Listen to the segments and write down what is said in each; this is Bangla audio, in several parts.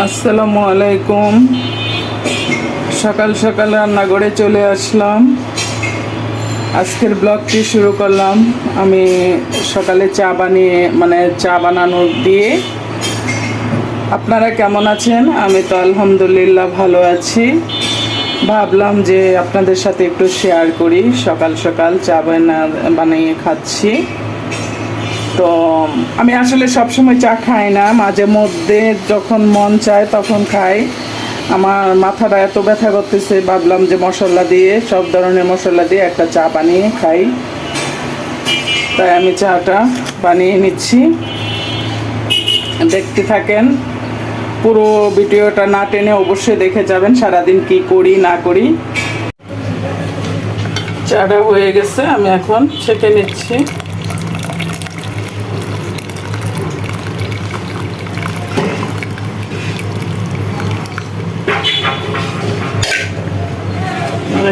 আসসালামু আলাইকুম। সকাল সকাল রান্নাঘরে চলে আসলাম। আজকের ব্লগটি শুরু করলাম আমি সকালে চা বানানো দিয়ে। আপনারা কেমন আছেন? আমি তো আলহামদুলিল্লাহ ভালো আছি। ভাবলাম যে আপনাদের সাথে একটু শেয়ার করি। সকাল সকাল চা বানিয়ে খাচ্ছি। তো আমি আসলে সবসময় চা খাই না, মাঝে মধ্যে যখন মন চায় তখন খাই। আমার মাথাটা এত ব্যথা করতেছে, ভাবলাম যে মশলা দিয়ে, সব ধরনের মশলা দিয়ে একটা চা বানিয়ে খাই। তাই আমি চাটা বানিয়ে নিচ্ছি। দেখতে থাকেন, পুরো ভিডিওটা না টেনে অবশ্যই দেখে যাবেন সারাদিন কি করি না করি। চাটা হয়ে গেছে, আমি এখন ছেঁকে নিচ্ছি।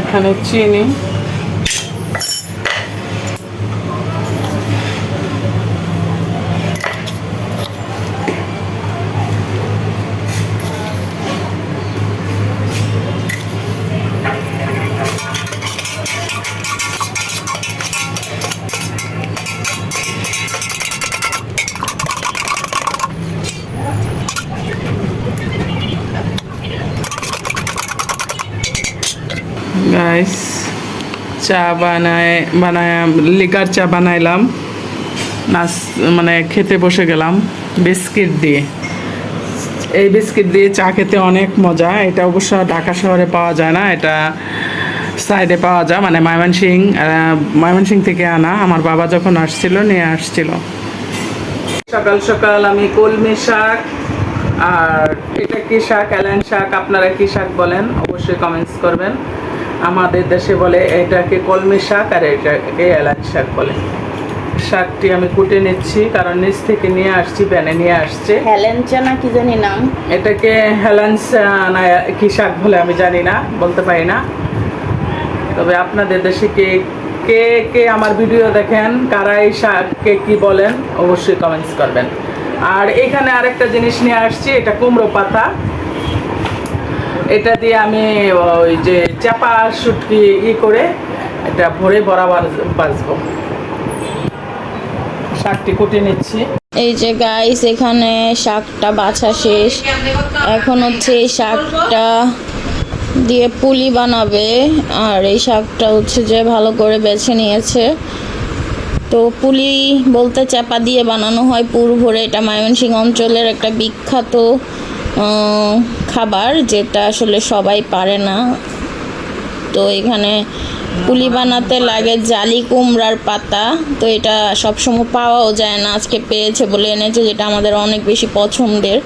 এখানে চিনি, গাইস চা বানায় লিকার চা বানাইলাম। খেতে বসে গেলাম বিস্কিট দিয়ে। এই বিস্কিট দিয়ে চা খেতে অনেক মজা। এটা অবশ্য ঢাকা শহরে পাওয়া যায় না, এটা সাইডে পাওয়া যায়, মানে ময়মনসিং থেকে আনা। আমার বাবা যখন নিয়ে আসছিল। সকাল সকাল আমি কলমি শাক, আর এটা কি শাক, এলান শাক, আপনারা কি শাক বলেন অবশ্যই কমেন্টস করবেন। আমাদের দেশে বলে এটাকে কলমি শাক, আর এটাকে এলাচ শাক বলে। শাকটি আমি কুটে নিচ্ছি, কারণ নিচ থেকে নিয়ে আসছি, প্যানে নিয়ে আসছে। হেলেঞ্চা না কি জানি নাম, এটাকে হেলেঞ্চা না কি শাক বলে আমি জানি না, বলতে পারি না। তবে আপনাদের দেশে কে কে কে আমার ভিডিও দেখেন, কারা এই শাককে কি বলেন অবশ্যই কমেন্টস করবেন। আর এখানে আরেকটা জিনিস নিয়ে আসছি, এটা কুমড়ো পাতা। এটা দিয়ে আমি ওই যে চাপা শুটকি করে এটা ভরে বরাবর বাজবো। শাকটি কুটে নিচ্ছি। এই যে গাইস, এখানে শাকটা বাছা শেষ। এখন হচ্ছে এই শাকটা দিয়ে পুলি বানাবে। আর এই শাকটা হচ্ছে যে ভালো করে বেছে নিয়েছে। তো পুলি বলতে চাপা দিয়ে বানানো হয় পুর ভরে। এটা ময়মনসিংহ অঞ্চলের একটা বিখ্যাত খাবার, যেটা আসলে সবাই পারে না। তো এখানে পুলি বানাতে লাগে জালি কুমড়ার পাতা। তো এটা সবসময় পাওয়াও যায় না, আজকে পেয়েছে বলে এনেছে, যেটা আমাদের অনেক বেশি পছন্দের।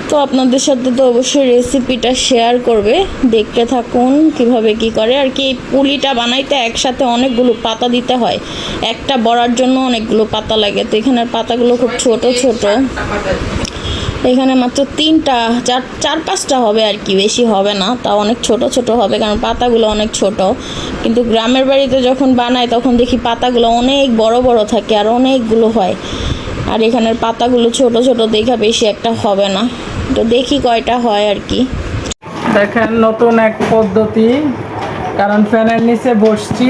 তো আপনাদের সাথে তো অবশ্যই রেসিপিটা শেয়ার করবে, দেখতে থাকুন কিভাবে কি করে। আর কি এই পুলিটা বানাইতে একসাথে অনেকগুলো পাতা দিতে হয়, একটা বড়ার জন্য অনেকগুলো পাতা লাগে। তো এখানের পাতাগুলো খুব ছোট ছোট, এখানে মাত্র চার পাঁচটা হবে আর কি, বেশি হবে না। তা অনেক ছোট ছোট হবে, কারণ পাতাগুলো অনেক ছোট। কিন্তু গ্রামের বাড়িতে যখন বানায় তখন দেখি পাতাগুলো অনেক বড় বড় থাকে, আর অনেকগুলো হয়। আর এখানের পাতাগুলো ছোট ছোট দেখা বেশি একটা হবে না। তো দেখি কয়টা হয় আর কি। দেখেন নতুন এক পদ্ধতি, কারণ ফ্যানের নিচে বসছি,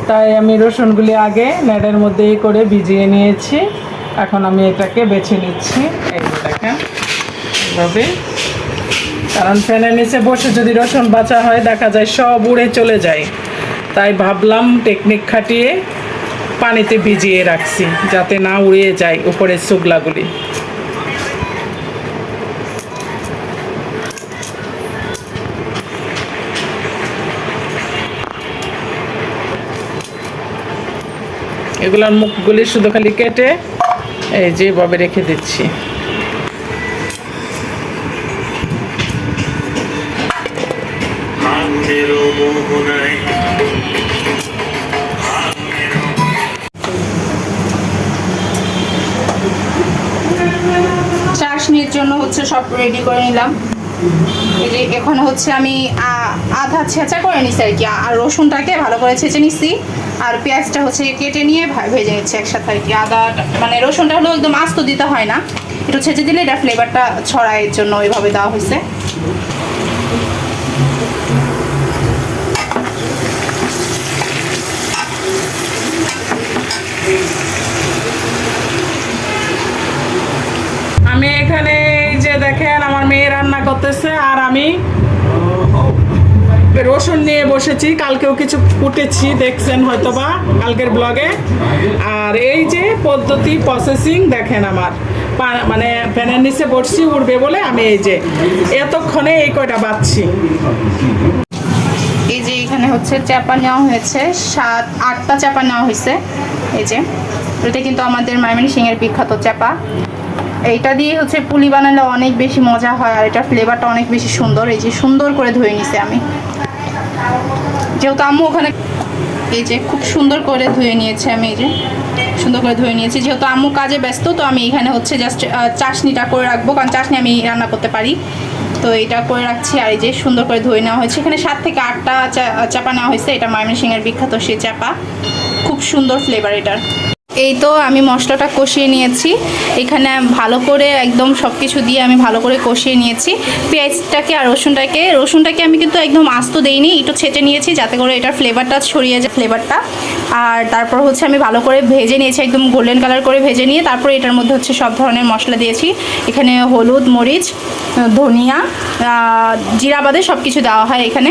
তাই আমি রসুনগুলি আগে নেড়ের মধ্যে করে ভিজিয়ে নিয়েছি। এখন আমি এটাকে বেছে নিচ্ছি। এই যে দেখেন এভাবে, কারণ ফ্যানের নিচে বসে যদি রসুন বাছা হয় দেখা যায় সব উড়ে চলে যায়। তাই ভাবলাম টেকনিক খাটিয়ে পানিতে ভিজিয়ে রাখছি, যাতে না উড়িয়ে যায় উপরের শুকলাগুলি। এগুলোর মুখগুলি শুধু খালি কেটে এই যেভাবে রেখে দিচ্ছি। চাশনির জন্য হচ্ছে সব রেডি করে নিলাম। এই যে এখন হচ্ছে আমি আধা ছেঁচা করে নিছি আর কি, আর রসুনটাকে ভালো করে ছেঁচে নিছি, আর পেঁয়াজটা হচ্ছে কেটে নিয়ে ভেজে নিচ্ছি একসাথে আর কি। আদা মানে রসুনটা হলো একদম আস্ত দিতে হয় না, একটু ছেঁচে দিলে এটা ফ্লেভারটা ছড়ায়, এর জন্য ওইভাবে দেওয়া হয়েছে। আমি এখানে এই যে দেখেন আমার মেয়ে রান্না করতেছে, আর আমি রসুন নিয়ে বসেছি। কালকেও কিছু কুটেছি, দেখছেন হয়তোবা কালকের ব্লগে। আর এই যে পদ্ধতি প্রসেসিং দেখেন আমার মানে প্যানের নিচে বসছি উঠবে বলে আমি এই যে এতক্ষণে এই কয়টা বাচ্ছি। এই যে এখানে হচ্ছে চাপা নেওয়া হয়েছে, 7-8টা চাপা নেওয়া হয়েছে। এই যে এটা কিন্তু আমাদের ময়মনসিংহের বিখ্যাত চাপা। এইটা দিয়ে হচ্ছে পুলি বানালে অনেক বেশি মজা হয়, আর এটা ফ্লেভারটা অনেক বেশি সুন্দর। এই যে সুন্দর করে ধুয়ে নিছে আমি, যেহেতু আম্মু ওখানে, এই যে খুব সুন্দর করে ধুয়ে নিয়েছে আমি, এই যে সুন্দর করে ধুয়ে নিয়েছি। যেহেতু আম্মু কাজে ব্যস্ত, তো আমি এখানে হচ্ছে জাস্ট চাশনিটা করে রাখবো, কারণ চাশনি আমি রান্না করতে পারি, তো এটা করে রাখছি। আর এই যে সুন্দর করে ধুয়ে নেওয়া হয়েছে, এখানে 7 থেকে 8টা চাপা নেওয়া হয়েছে। এটা ময়মনসিংহের বিখ্যাত সেই চাপা, খুব সুন্দর ফ্লেভার এটার। এই তো আমি মশলাটা কষিয়ে নিয়েছি, এখানে ভালো করে একদম সব কিছু দিয়ে আমি ভালো করে কষিয়ে নিয়েছি পেঁয়াজটাকে আর রসুনটাকে আমি কিন্তু একদম আস্ত দেইনি, একটু ছেঁচে নিয়েছি যাতে করে এটার ফ্লেভারটা ছড়িয়ে যায় ফ্লেভারটা। আর তারপর হচ্ছে আমি ভালো করে ভেজে নিয়েছি, একদম গোল্ডেন কালার করে ভেজে নিয়ে তারপরে এটার মধ্যে হচ্ছে সব ধরনের মশলা দিয়েছি। এখানে হলুদ, মরিচ, ধনিয়া, জিরা বাদে সব কিছু দেওয়া হয় এখানে।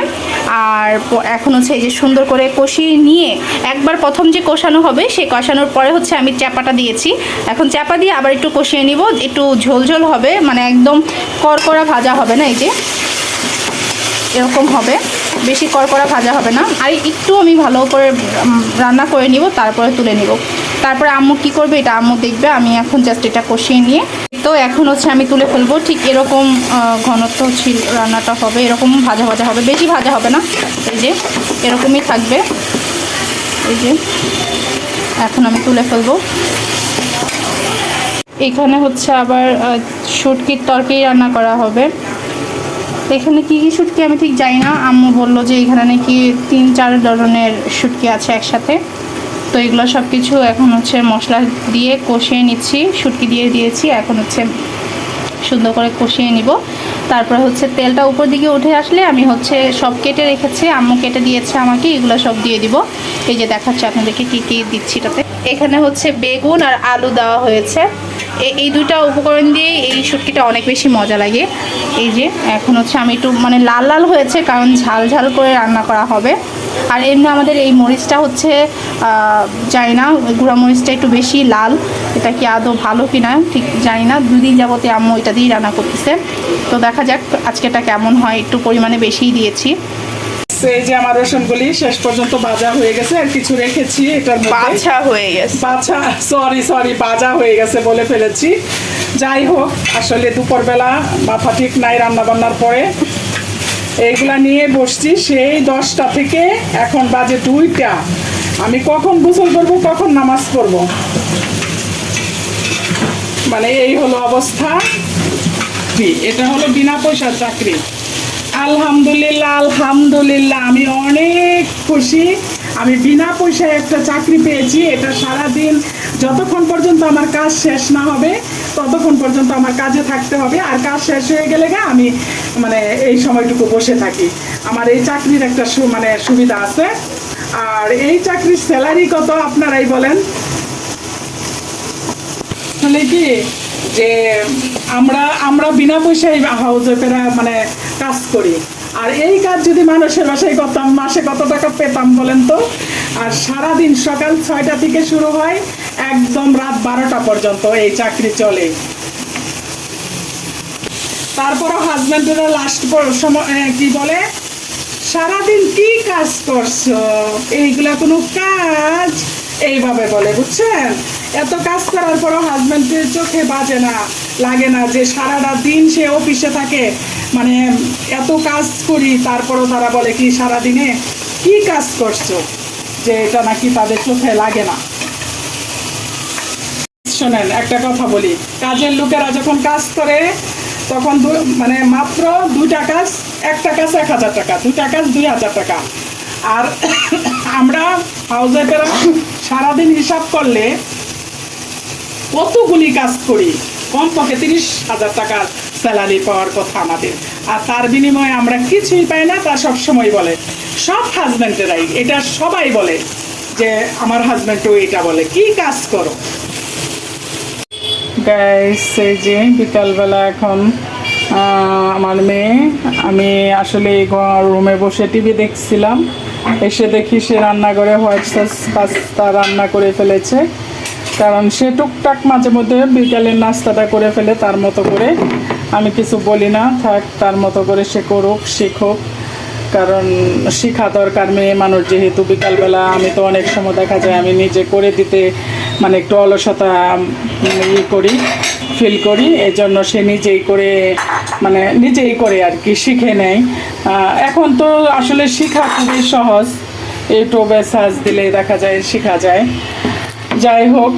আর এখন হচ্ছে এই যে সুন্দর করে কষিয়ে নিয়ে একবার প্রথম যে কষানো হবে, সেই কষানোর পরে হচ্ছে আমি চাপাটা দিয়েছি। এখন চাপা দিয়ে আবার একটু কষিয়ে নিব, একটু ঝোল হবে, মানে একদম করকরা ভাজা হবে না, এই যে এরকম হবে, বেশি করকরা ভাজা হবে না। আর একটু আমি ভালো করে রান্না করে নিব, তারপরে তুলে নিব। তারপরে আম্মু কি করবে এটা আম্মু দেখবে। আমি এখন জাস্ট এটা কষিয়ে নিয়ে তো এখন হচ্ছে আমি তুলে ফেলবো। ঠিক এরকম ঘনত্ব ছিল রান্নাটা হবে, এরকম ভাজা ভাজা হবে, বেশি ভাজা হবে না, এই যে এরকমই থাকবে। এই যে এখন আমি তুলে ফেলবো। এখানে হচ্ছে আবার শুটকির তরকারি রান্না করা হবে। এখানে কি কি শুটকি আমি ঠিক জানি না, আম্মু বললো যে এখানে নাকি 3-4 ধরনের শুটকি আছে একসাথে। তো এগুলো সব কিছু এখন হচ্ছে মশলা দিয়ে কষিয়ে নিচ্ছি, শুটকি দিয়ে দিয়েছি, এখন হচ্ছে সুন্দর করে কষিয়ে নিব। তারপরে হচ্ছে তেলটা উপর দিকে উঠে আসলে আমি হচ্ছে সব কেটে রেখেছি, আম্মু কেটে দিয়েছে আমাকে, এগুলো সব দিয়ে দিব। এই যে দেখাচ্ছি আপনাদেরকে কী কী দিচ্ছি এটাতে। এখানে হচ্ছে বেগুন আর আলু দেওয়া হয়েছে, এই দুইটা উপকরণ দিয়ে এই শুটকিটা অনেক বেশি মজা লাগে। এই যে এখন হচ্ছে আমি একটু মানে লাল লাল হয়েছে, কারণ ঝাল ঝাল করে রান্না করা হবে। আর এমনি আমাদের এই মরিচটা হচ্ছে জানি না, গুঁড়া মরিচটা একটু বেশি লাল, এটা কি আদৌ ভালো কি না ঠিক জানি না। 2 দিন যাবতে আম্মু এটা দিয়েই রান্না করতেছে, তো দেখা যাক আজকেটা কেমন হয়। একটু পরিমাণে বেশিই দিয়েছি। এই যে আমার রসুনগুলি শেষ পর্যন্ত ভাজা হয়ে গেছে, আর কিছু রেখেছি এটার মধ্যে। বাছা হয়ে গেছে, ভাজা হয়ে গেছে বলে ফেলেছি। যাই হোক, আসলে দুপুরবেলা মাথা ঠিক নাই রান্না বান্নার পরে, এইগুলা নিয়ে বসছি সেই 10টা থেকে এখন বাজে 2টা। আমি কখন গোসল করবো, কখন নামাজ পড়বো, মানে এই হলো অবস্থা। এটা হলো বিনা পয়সার চাকরি। আলহামদুলিল্লাহ আমি অনেক খুশি। আমি বিনা পয়সায় একটা চাকরি পেয়েছি। এটা সারাদিন যতক্ষণ পর্যন্ত আমার কাজ শেষ না হবে ততক্ষণ পর্যন্ত আমার কাজে থাকতে হবে, আর কাজ শেষ হয়ে গেলে আমি মানে এই সময়টুকু বসে থাকি। আমার এই চাকরির একটা মানে সুবিধা আছে। আর এই চাকরির স্যালারি কত আপনারাই বলেন। আসলে কি যে আমরা বিনা পয়সায় হাউস ওয়াইফেরা মানে কাজ করি, আর এই কাজ যদি মানুষের বাসায় করতাম মাসে কত টাকা পেতাম বলেন তো। আর সারাদিন সকাল 6টা থেকে শুরু হয়, একদম রাত 12টা পর্যন্ত এই চাকরি চলে। তারপরও হাজব্যান্ডেরা লাস্ট সময় কি বলে, সারাদিন কি কাজ করছো, এইগুলা কোনো কাজ, এইভাবে বলে, বুঝছেন। এত কাজ করার পরও হাজব্যান্ডের চোখে বাজে না, লাগে না যে সারাটা দিন সে অফিসে থাকে, মানে এত কাজ করি, তারপরও তারা বলে কি সারাদিনে কি কাজ করছো, যে এটা নাকি তাদের চোখে লাগে না। শোনেন একটা কথা বলি, কাজের লোকেরা যখন কাজ করে তখন মানে মাত্র 2টা কাজ, একটা কাজ 1000 টাকা, 2টা কাজ 2000 টাকা। আর আমরা হাউস ওয়াইফেরা সারাদিন হিসাব করলে কতগুলি কাজ করি, কমপক্ষে 30,000 টাকা স্যালারি পাওয়ার কথা আমাদের, আর তার বিনিময়ে আমরা কিছুই পাই না। তা সবসময় বলে সব হাজব্যান্ডেরাই এটা, সবাই বলে যে আমার হাজব্যান্ডও এটা বলে, কি কাজ করো গাইস। এই যে বিকালবেলা এখন আমার মেয়ে, আমি আসলে রুমে বসে টিভি দেখছিলাম, এসে দেখি সে রান্নাঘরে হোয়াইট সস পাস্তা রান্না করে ফেলেছে। কারণ সে টুকটাক মাঝে মধ্যে বিকালের নাস্তাটা করে ফেলে তার মতো করে, আমি কিছু বলি না, থাক তার মতো করে সে করুক, শিখুক, কারণ শেখা দরকার মেয়ে মানুষ যেহেতু। বিকালবেলা আমি তো অনেক সময় দেখা যায় আমি নিজে করে দিতে মানে একটু অলসতা করি, ফিল করি, এই জন্য সে নিজেই করে মানে নিজেই করে আর কি শিখে নেয়। এখন তো আসলে শেখা খুবই সহজ, ইউটিউবে সার্চ দিলে দেখা যায় শেখা যায়। যাই হোক,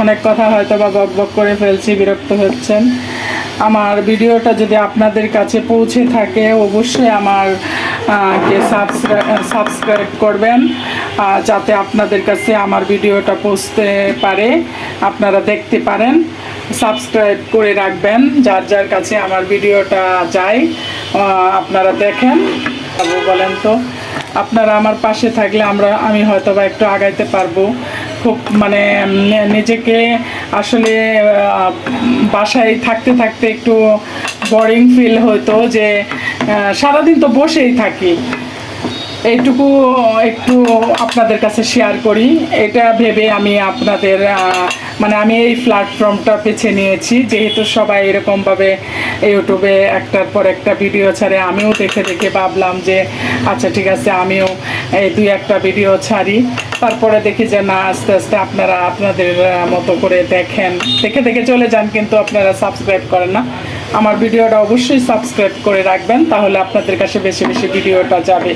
অনেক কথা হয়তো বা বক করে ফেলছি, বিরক্ত হচ্ছেন। আমার ভিডিওটা যদি আপনাদের কাছে পৌঁছে থাকে অবশ্যই আমার কে সাবস্ক্রাইব করবেন, যাতে আপনাদের কাছে আমার ভিডিওটা পৌঁছতে পারে, আপনারা দেখতে পারেন। সাবস্ক্রাইব করে রাখবেন, যার যার কাছে আমার ভিডিওটা যায় আপনারা দেখেন। বলেন তো, আপনারা আমার পাশে থাকলে আমি হয়তো বা একটু আগাইতে পারবো। খুব মানে নিজেকে আসলে বাসায় থাকতে থাকতে একটু বোরিং ফিল হতো, যে সারাদিন তো বসেই থাকি, এইটুকু একটু আপনাদের কাছে শেয়ার করি। এটা ভেবে আমি আপনাদের মানে আমি এই প্ল্যাটফর্মটা বেছে নিয়েছি, যেহেতু সবাই এরকমভাবে ইউটিউবে একটার পর একটা ভিডিও ছাড়ে, আমিও দেখে দেখে ভাবলাম যে আচ্ছা ঠিক আছে আমিও এই 2-1টা ভিডিও ছাড়ি। তারপরে দেখি যে না, আস্তে আস্তে আপনারা আপনাদের মতো করে দেখেন, দেখে দেখে চলে যান, কিন্তু আপনারা সাবস্ক্রাইব করেন না। আমার ভিডিওটা অবশ্যই সাবস্ক্রাইব করে রাখবেন, তাহলে আপনাদের কাছে বেশি বেশি ভিডিওটা যাবে।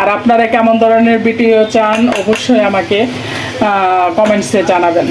আর আপনারা কেমন ধরনের ভিডিও চান অবশ্যই আমাকে কমেন্টসে জানাবেন।